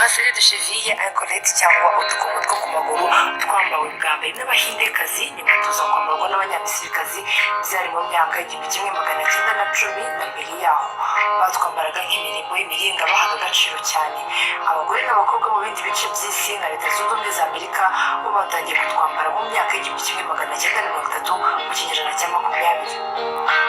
bracelet de cheville, ancolette cyangwa udukomo two ku maguru twambawe bwa mbere n'abahindekazi nyuma tuza kwambarwa n'abanyamisirikazi byari mu myaka y'igihumbi kimwe magana cyenda na cumi na mbere yaho. Batwambaraga nk'imirimbo y'imiringa bahaga agaciro cyane. Abagore n'abakobwa mu bindi bice by'isi nka Leta Zunze Ubumwe za Amerika bo batangiye kutwambara mu myaka y'igihumbi kimwe magana cyenda na mirongo itatu mu kinyejana cya 20.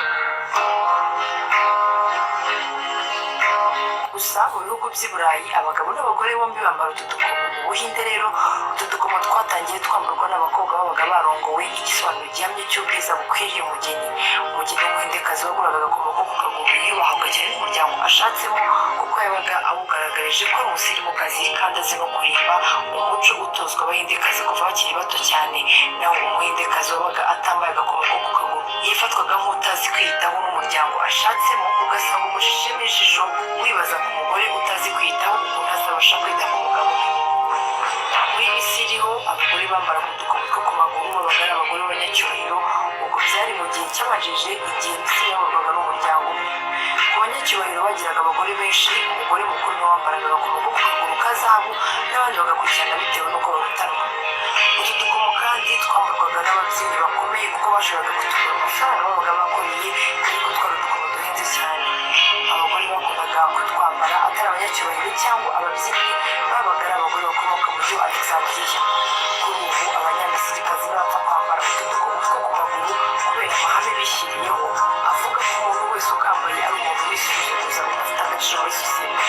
Gusa mu bihugu by'i Burayi abagabo n'abagore bombi bambara utudukomo. Mu Buhinde rero utudukomo twatangiye twambarwa n'abakobwa babaga barongowe nk'igisobanuro gihamye cy'ubwiza bukwiriye umugeni. Umugeni w'umuhindekazi waguraga agakomo ko ku kaguru yubahwaga cyane n'umuryango ashatsemo kuko yabaga awugaragarije ko ari umusirimukazi kandi azi no kurimba, umuco utozwa abahindekazi kuva bakiri bato cyane. Naho umuhindekazi wabaga atambaye agakomo ko ku kaguru yifatwaga nk'utazi kwiyitaho n'umuryango ashatsemo, ugasanga umushishemo ijisho wibaza ku mugore utazi kwiyitaho ukuntu azabasha kwita ku mugabo we. Muri Misiri ho abagore bambara udukomo two ku maguru babaga ari abagore b'abanyacyubahiro. Ubwo byari mu gihe cy'amajije, igihe Misiri yayoborwaga n'umuryango umwe. Ku banyacyubahiro bagiraga abagore benshi, umugore mukuru niwe wambaraga agakomo ko ku kaguru ka zahabu n'abandi bagakurikirana bitewe n'uko barutanwa. Utu dukomo kandi twambarwaga n'ababyinnyi bakomeye kuko bashoboraga kutugura amafaranga babaga bakoreye, ariko twari udukomo duhenze cyane. Abagore bakundaga kutwambara atari abanyacyubahiro cyangwa ababyinnyi, babaga ari abagore bakomoka mu gihugu Alexandria. Kuri ubu abanyamisirikazi ntibapfa kwambara utu dukomo two ku maguru kubera amahame bishyiriyeho avuga ko umuntu wese ukambaye ari umuntu wisuzuguza udafite agaciro muri sosiyete.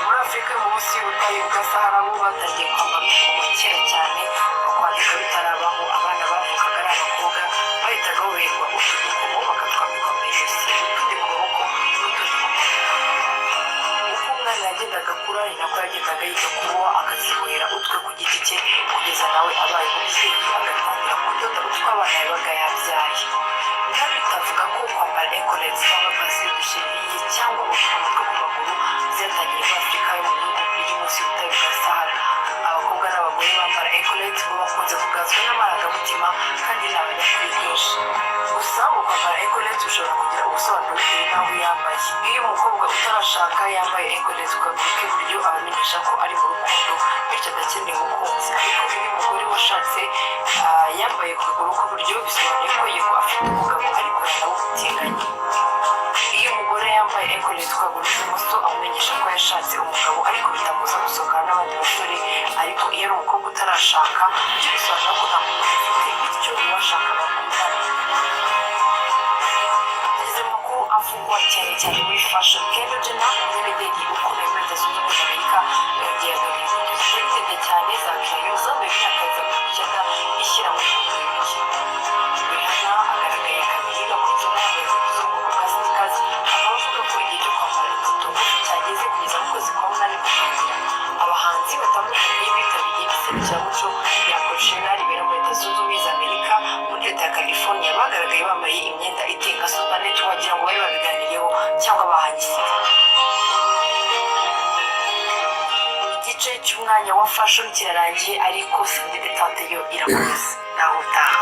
Muri Afurika yo munsi y'ubutayu bwa Sahara bo batangiye kwambara udukomo kera cyane, mu kwandika bitarabaho abana bavukaga ari abakobwa bahitaga boherwa utu dukomo bakatwambikwa mu ijosi, utundi ku maboko n'utundi ku maguru. Uko umwana yagendaga akura ni nako yagendaga yiga kuboha akazibohera utwe ku giti cye kugeza nawe abaye umubyeyi agatangira kudoda utwo abana yabaga yabyaye. Niba bitavuga ko kwambara ancolette cyangwa bracelet de cheville cyangwa udukomo two ku maguru byatangiye muri Afurika yo mu bihugu biri munsi y'ubutayu bwa Sahara. Abakobwa n'abagore bambara ancolette bo bakunze kuganzwa n'amarangamutima kandi ni abanyakuri kenshi. Gusa kwambara ancolette bishobora kugira ubusobanuro bitewe n'aho uyambaye. Iyo umukobwa utarashaka yambaye ancolette ku kaguru k'iburyo aba amenyesha ko ari mu rukundo bityo adakeneye umukunzi, ariko iyo umugore washatse yambaye ku kaguru k'iburyo bisobanuye ko yego afite umugabo ariko yanawutinganye. Iyo umugore yambaye ancolette ku kaguru k'ibumoso amumenyesha ko yashatse umugabo ariko bitamubuza gusohokana n'abandi basore, ariko iyo ari umukobwa utarashaka byo bisobanura ko nta muntu ufite bityo uwashakaga kumutana. Ageze mu makuru avugwa cyane cyane muri fashion. Kendall Jenner umunyamideli ukomeye muri Leta Zunze Ubumwe za Amerika yongeye agahinda inzozi ndende cyane za Kenya zambaye imyaka ya 19 ishyira muri 2020. Rihanna agaragaye kabiri gakurikira n'amezi z'ubwoko bwa sneakers, akaba avuga ko igihe cyo kwambara inkweto ngufi cyageze kugeza mu kwezi kwa munani gutangira. Abahanzi batandukanye bitabiriye iserukiramuco rya Coachella ribera muri Leta Zunze Ubumwe za Amerika muri Leta ya California bagaragaye bambaye imyenda iteye nka supanete wagira ngo bari babiganiriyeho cyangwa bahanye isiri. Igice cy'umwanya wa fashion kirarangiye, ariko sindi detante yo irakomeza. Naho utaha.